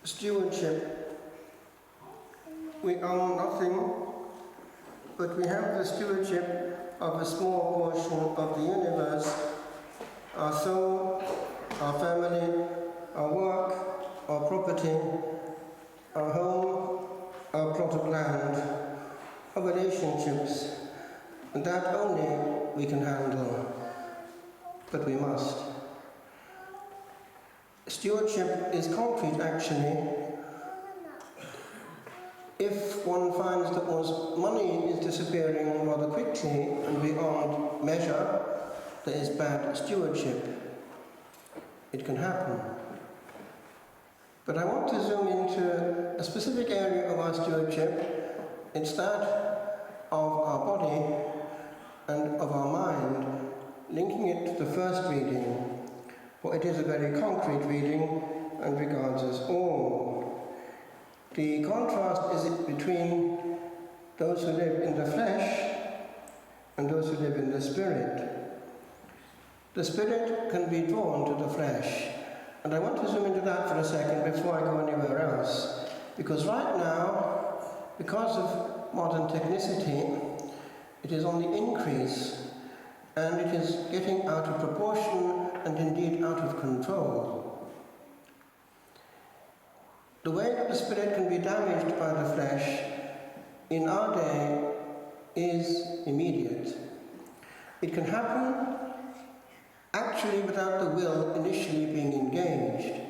Stewardship. We own nothing, but we have the stewardship of a small portion of the universe, our soul, our family, our work, our property, our home, our plot of land, our relationships, and that only we can handle, but we must. Stewardship is concrete, actually. If one finds that one's money is disappearing rather quickly and beyond measure, there is bad stewardship. It can happen. But I want to zoom into a specific area of our stewardship. It's that of our body and of our mind, linking it to the first reading, for it is a very concrete reading and regards us all. The contrast is between those who live in the flesh and those who live in the spirit. The spirit can be drawn to the flesh, and I want to zoom into that for a second before I go anywhere else, because right now, because of modern technicity, it is on the increase, and it is getting out of proportion and indeed out of control. The way that the spirit can be damaged by the flesh in our day is immediate. It can happen actually without the will initially being engaged.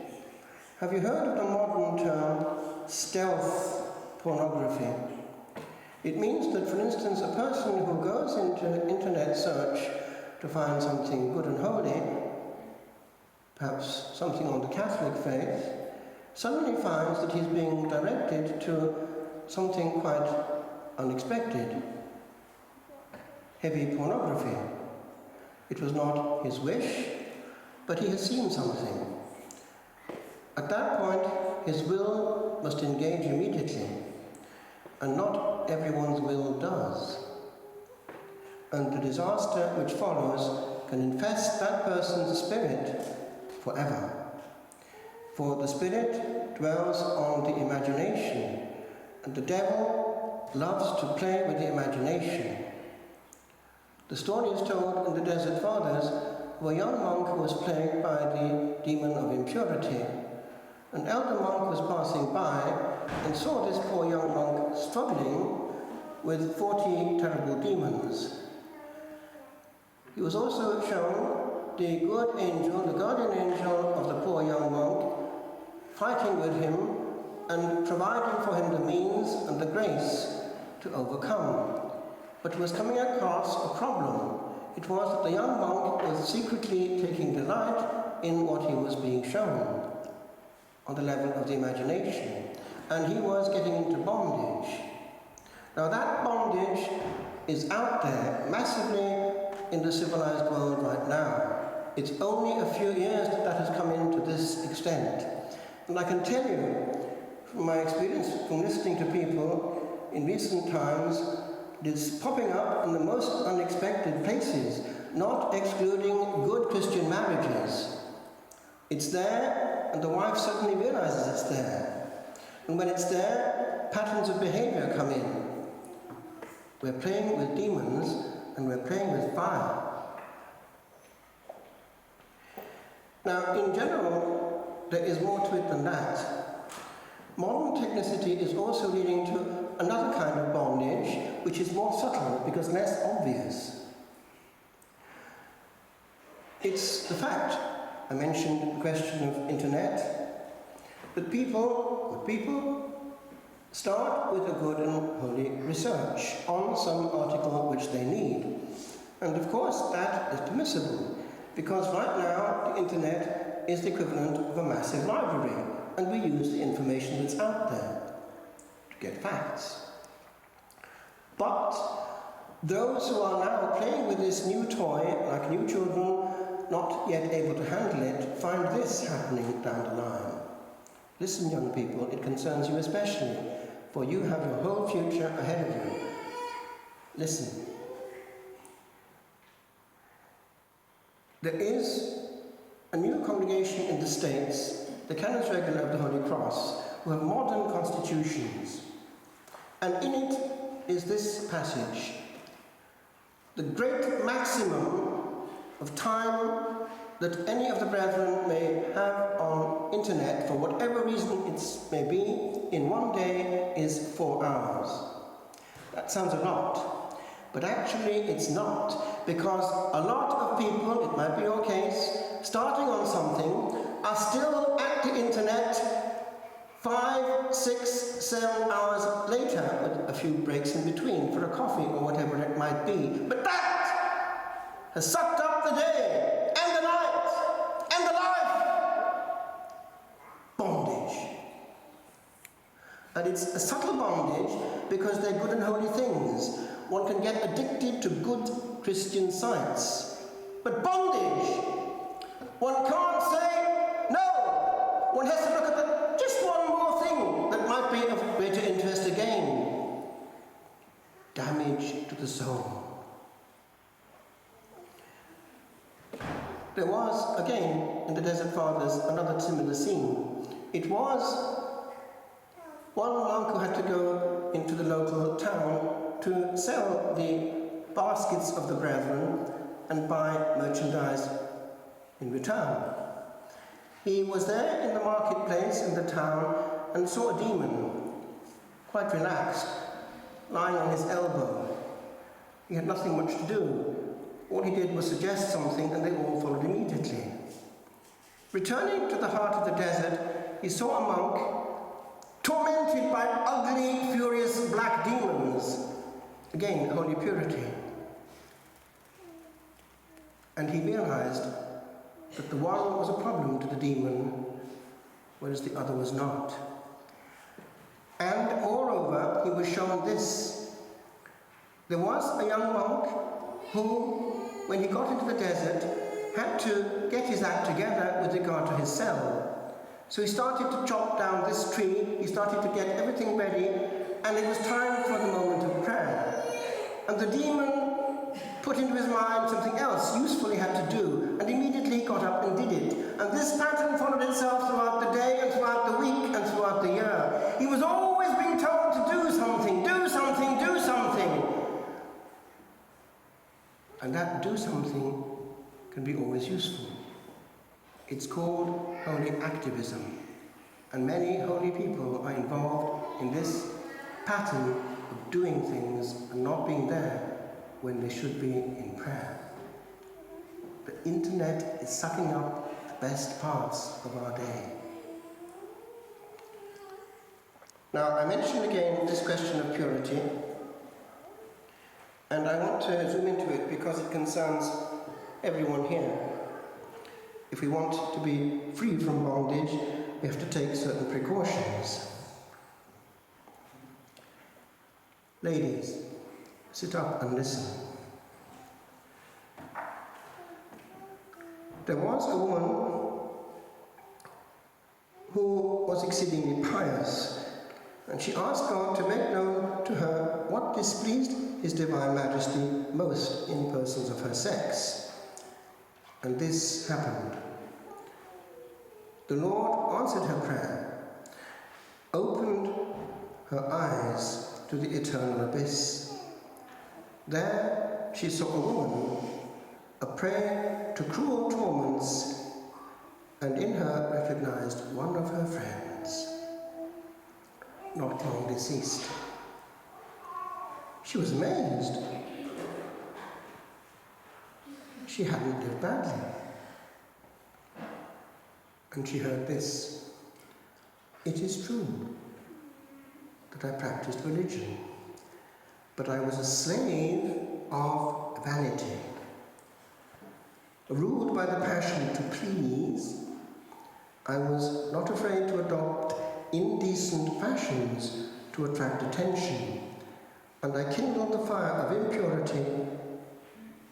Have you heard of the modern term stealth pornography? It means that, for instance, a person who goes into internet search to find something good and holy, perhaps something on the Catholic faith, suddenly finds that he's being directed to something quite unexpected: heavy pornography. It was not his wish, but he has seen something. At that point, his will must engage immediately, and not everyone's will does. And the disaster which follows can infest that person's spirit forever. For the spirit dwells on the imagination, and the devil loves to play with the imagination. The story is told in the Desert Fathers of a young monk who was plagued by the demon of impurity. An elder monk was passing by and saw this poor young monk struggling with 40 terrible demons. He was also shown the good angel, the guardian angel of the poor young monk, fighting with him and providing for him the means and the grace to overcome. But he was coming across a problem. It was that the young monk was secretly taking delight in what he was being shown on the level of the imagination, and he was getting into bondage. Now that bondage is out there massively in the civilized world right now. It's only a few years that has come into this extent. And I can tell you, from my experience from listening to people in recent times, it is popping up in the most unexpected places, not excluding good Christian marriages. It's there, and the wife suddenly realizes it's there. And when it's there, patterns of behavior come in. We're playing with demons, and we're playing with fire. Now, in general, there is more to it than that. Modern technicity is also leading to another kind of bondage, which is more subtle because less obvious. It's the fact, I mentioned the question of internet, that people start with a good and holy research on some article which they need. And of course that is permissible, because right now the internet is the equivalent of a massive library, and we use the information that's out there to get facts. But those who are now playing with this new toy, like new children, not yet able to handle it, find this happening down the line. Listen, young people, it concerns you especially, for you have your whole future ahead of you. Listen. There is a new congregation in the States the Canons Regular of the Holy Cross, who have modern constitutions. And in it is this passage: the great maximum of time that any of the brethren may have on internet, for whatever reason it may be, in one day is 4 hours. That sounds a lot, but actually it's not, because a lot of people, it might be your case, starting on something, are still at the internet 5, 6, 7 hours later, with a few breaks in between for a coffee or whatever it might be. But that has sucked up the day and the night and the life. Bondage. And it's a subtle bondage because they're good and holy things. One can get addicted to good Christian sites. But bondage, one can't say no. One has to look at just one more thing that might be of greater interest again. Damage to the soul. There was, again, in the Desert Fathers, another similar scene. It was one monk who had to go into the local town to sell the baskets of the brethren and buy merchandise in return. He was there in the marketplace in the town and saw a demon, quite relaxed, lying on his elbow. He had nothing much to do. All he did was suggest something and they all followed immediately. Returning to the heart of the desert, he saw a monk tormented by ugly, furious black demons. Again, holy purity. And he realized that the one was a problem to the demon, whereas the other was not. And moreover, he was shown this. There was a young monk who, when he got into the desert, had to get his act together with regard to his cell. So he started to chop down this tree, he started to get everything ready, and it was time for the moment of prayer. And the demon put into his mind something else useful he had to do, and immediately he got up and did it. And this pattern followed itself throughout the day and throughout the week and throughout the year. He was always being told to do something, do something, do something. And that do something can be always useful. It's called holy activism. And many holy people are involved in this pattern of doing things and not being there when they should be in prayer. The internet is sucking up the best parts of our day. Now, I mentioned again this question of purity, and I want to zoom into it because it concerns everyone here. If we want to be free from bondage, we have to take certain precautions. Ladies, sit up and listen. There was a woman who was exceedingly pious, and she asked God to make known to her what displeased His Divine Majesty most in persons of her sex. And this happened. The Lord answered her prayer, opened her eyes to the eternal abyss. There she saw a woman, a prey to cruel torments, and in her recognized one of her friends, not long deceased. She was amazed. She hadn't lived badly. And she heard this: it is true that I practiced religion, but I was a slave of vanity. Ruled by the passion to please, I was not afraid to adopt indecent fashions to attract attention, and I kindled the fire of impurity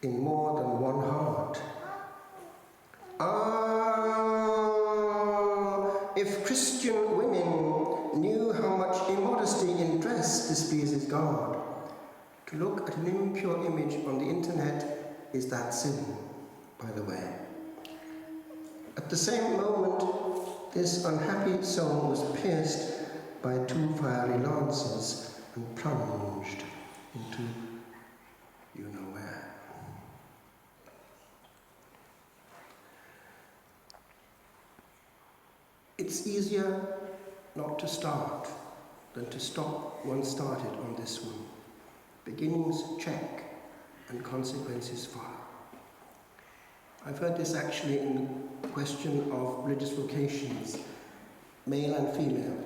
in more than one heart. If Christian women knew how much immodesty in dress displeases God, to look at an impure image on the internet is that sin, by the way. At the same moment, this unhappy soul was pierced by 2 fiery lances and plunged into you know where. It's easier not to start than to stop once started on this one. Beginnings check and consequences follow. I've heard this actually in the question of religious vocations, male and female.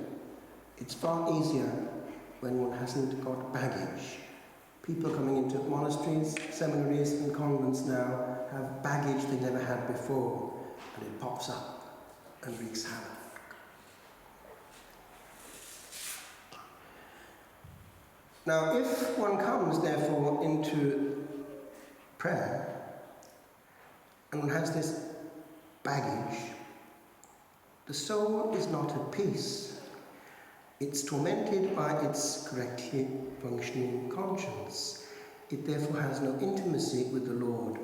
It's far easier when one hasn't got baggage. People coming into monasteries, seminaries and convents now have baggage they never had before, and it pops up and wreaks havoc. Now, if one comes, therefore, into prayer and one has this baggage, the soul is not at peace. It's tormented by its correctly functioning conscience. It therefore has no intimacy with the Lord.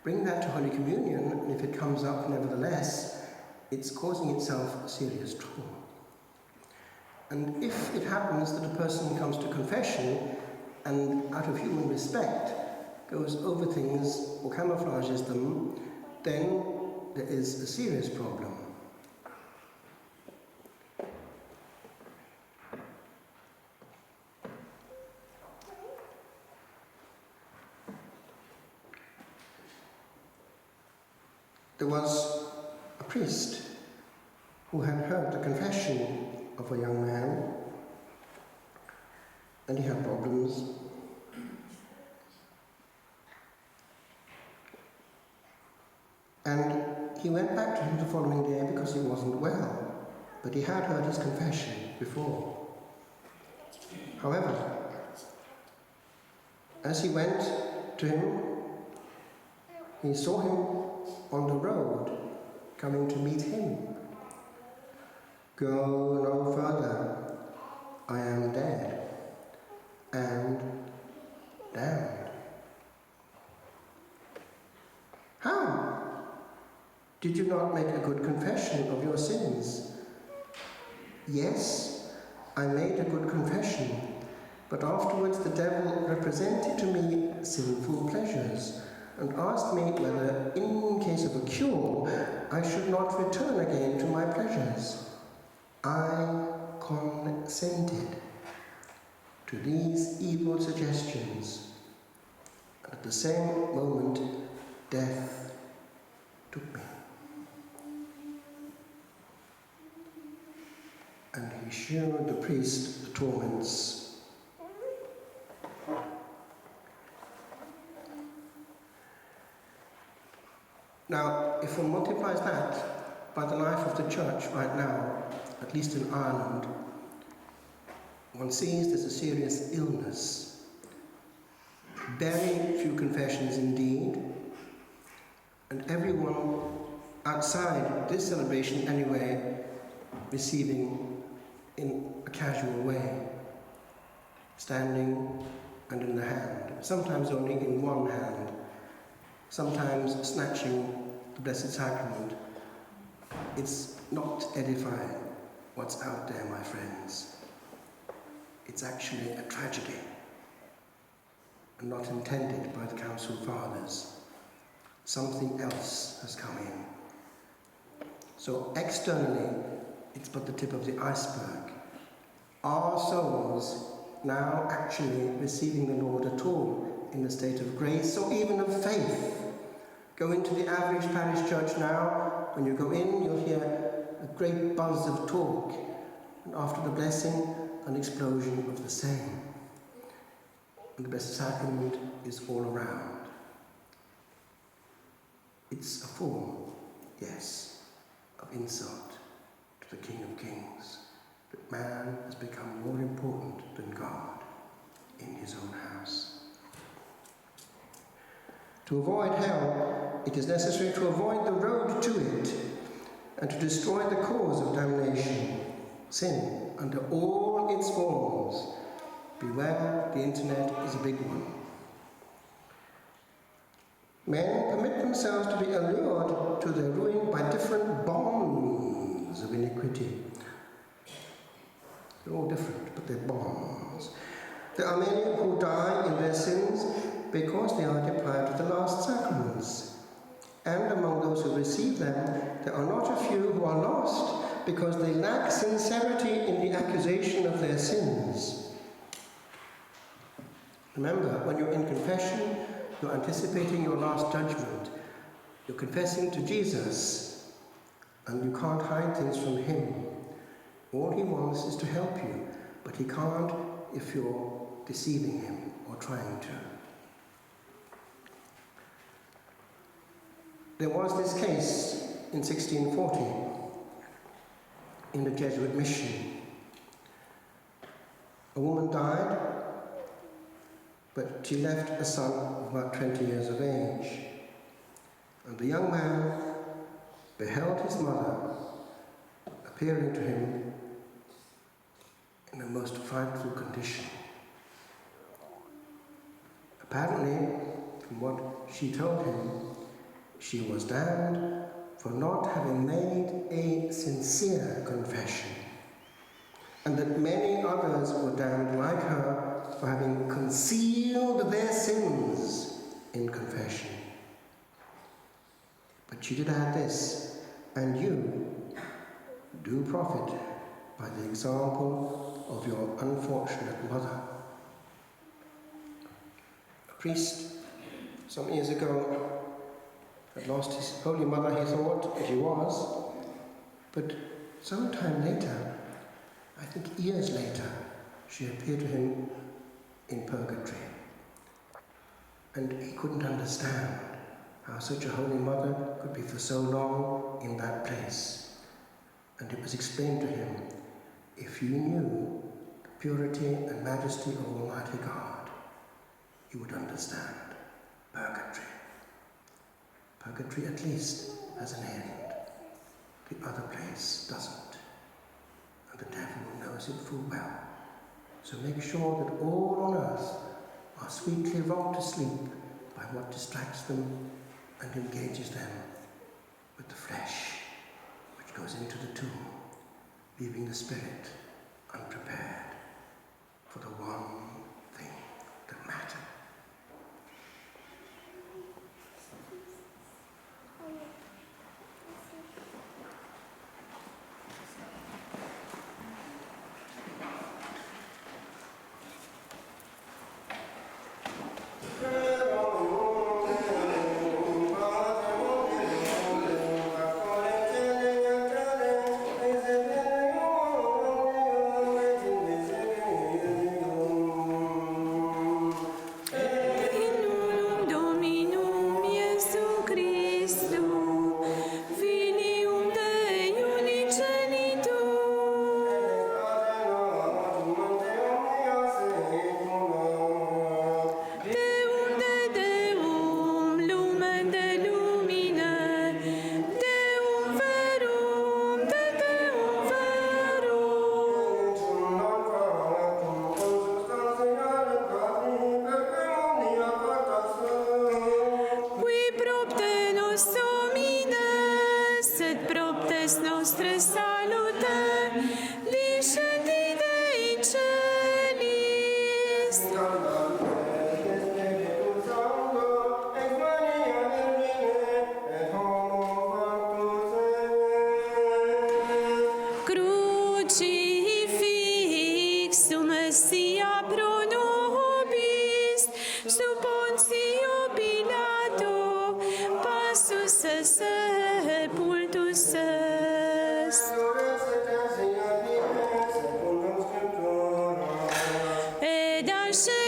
Bring that to Holy Communion, and if it comes up nevertheless, it's causing itself serious trouble. And if it happens that a person comes to confession and out of human respect goes over things or camouflages them, then there is a serious problem. There was a priest who had heard the confession of a young man, and he had problems. And he went back to him the following day because he wasn't well, but he had heard his confession before. However, as he went to him, he saw him on the road coming to meet him. Go no further, I am dead and damned. How? Did you not make a good confession of your sins? Yes, I made a good confession, but afterwards the devil represented to me sinful pleasures and asked me whether, in case of a cure, I should not return again to my pleasures. I consented to these evil suggestions, and at the same moment, death took me. And he showed the priest the torments. Now, if one multiplies that by the life of the church right now, at least in Ireland, one sees there's a serious illness. Very few confessions indeed, and everyone outside this celebration anyway, receiving in a casual way, standing and in the hand, sometimes only in one hand, sometimes snatching the Blessed Sacrament. It's not edifying what's out there, my friends. It's actually a tragedy, and not intended by the Council Fathers. Something else has come in. So externally, it's but the tip of the iceberg. Are souls now actually receiving the Lord at all in a state of grace or even of faith? Go into the average parish church now. When you go in, you'll hear a great buzz of talk, and after the blessing, an explosion of the same. And the Blessed Sacrament is all around. It's a form, yes, of insult to the King of Kings, that man has become more important than God in his own house. To avoid hell, it is necessary to avoid the road to it and to destroy the cause of damnation, sin, under all its forms. Beware, the internet is a big one. Men permit themselves to be allured to their ruin by different bonds chains of iniquity. They're all different, but they're bonds. There are many who die in their sins because they are deprived of the last sacraments. And among those who receive them, there are not a few who are lost because they lack sincerity in the accusation of their sins. Remember, when you're in confession, you're anticipating your last judgment. You're confessing to Jesus, and you can't hide things from him. All he wants is to help you, but he can't if you're deceiving him or trying to. There was this case in 1640 in the Jesuit mission. A woman died, but she left a son of about 20 years of age. And the young man beheld his mother appearing to him in a most frightful condition. Apparently, from what she told him, she was damned for not having made a sincere confession, and that many others were damned like her for having concealed their sins in confession. But she did add this, and you do profit by the example of your unfortunate mother. A priest some years ago had lost his holy mother, he thought, she was, but some time later, I think years later, she appeared to him in purgatory. And he couldn't understand how such a holy mother could be for so long in that place. And it was explained to him, if you knew the purity and majesty of Almighty God, you would understand purgatory. Purgatory at least has an end. The other place doesn't. And the devil knows it full well. So make sure that all on earth are sweetly rocked to sleep by what distracts them and engages them with the flesh, which goes into the tomb, leaving the spirit unprepared for the one thing that matters. Ed asce